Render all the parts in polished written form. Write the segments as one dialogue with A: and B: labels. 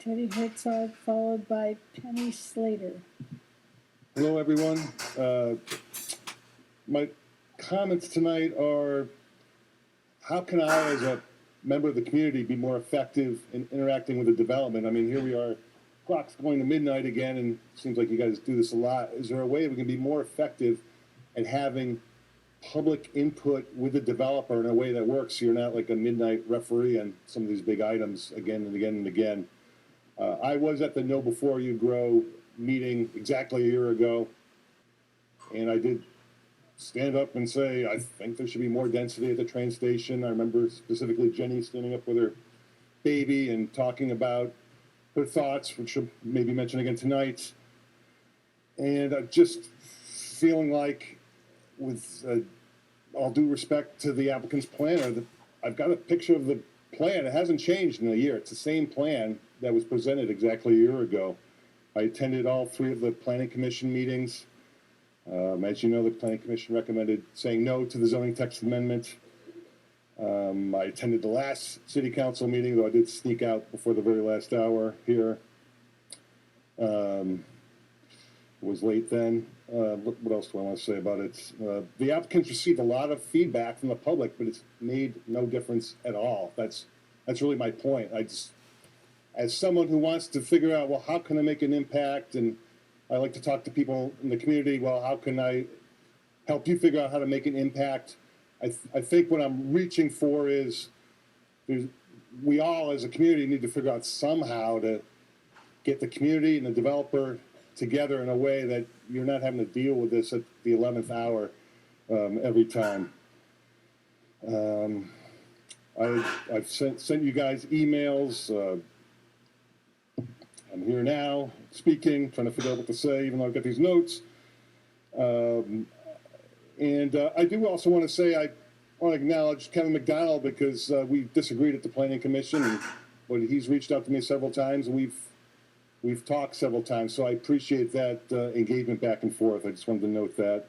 A: Teddy Herzog, followed by Penny Slater.
B: Hello, everyone. My comments tonight are, how can I, as a member of the community, be more effective in interacting with the development? I mean, here we are, clock's going to midnight again, and it seems like you guys do this a lot. Is there a way we can be more effective at having public input with the developer in a way that works, so you're not like a midnight referee on some of these big items again and again and again? I was at the Know Before You Grow meeting exactly a year ago, and I did stand up and say, I think there should be more density at the train station. I remember specifically Jenny standing up with her baby and talking about her thoughts, which she'll maybe mention again tonight. And just feeling like, with all due respect to the applicant's planner, that I've got a picture of the plan. It hasn't changed in a year. It's the same plan that was presented exactly a year ago. I attended all 3 of the Planning Commission meetings. As you know, the Planning Commission recommended saying no to the zoning text amendment. I attended the last City Council meeting, though I did sneak out before the very last hour here. It was late then. What else do I want to say about it? The applicants received a lot of feedback from the public, but it's made no difference at all. That's really my point. As someone who wants to figure out, well, how can I make an impact? And I like to talk to people in the community, well, how can I help you figure out how to make an impact? I think what I'm reaching for is, we all as a community need to figure out somehow to get the community and the developer together in a way that you're not having to deal with this at the 11th hour every time. I've sent you guys emails. I'm here now, speaking, trying to figure out what to say, even though I've got these notes. And I do also want to say, I want to acknowledge Kevin McDonald, because we disagreed at the Planning Commission, but he's reached out to me several times, and we've talked several times, so I appreciate that engagement back and forth. I just wanted to note that.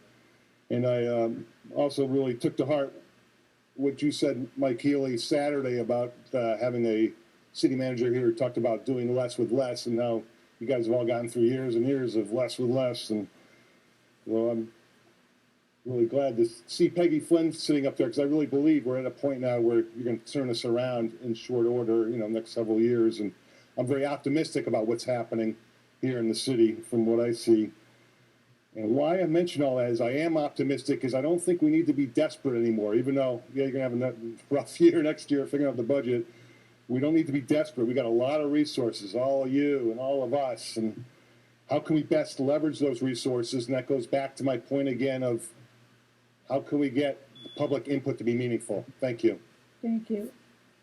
B: And I also really took to heart what you said, Mike Healy, Saturday about having a city manager here who talked about doing less with less, and now you guys have all gone through years and years of less with less. And well, I'm really glad to see Peggy Flynn sitting up there, because I really believe we're at a point now where you're going to turn us around in short order, next several years. And I'm very optimistic about what's happening here in the city from what I see. And why I mention all that is I am optimistic, is I don't think we need to be desperate anymore, even though, you're going to have a rough year next year figuring out the budget. We don't need to be desperate. We got a lot of resources, all of you and all of us. And how can we best leverage those resources? And that goes back to my point again of, how can we get public input to be meaningful? Thank you.
A: Thank you.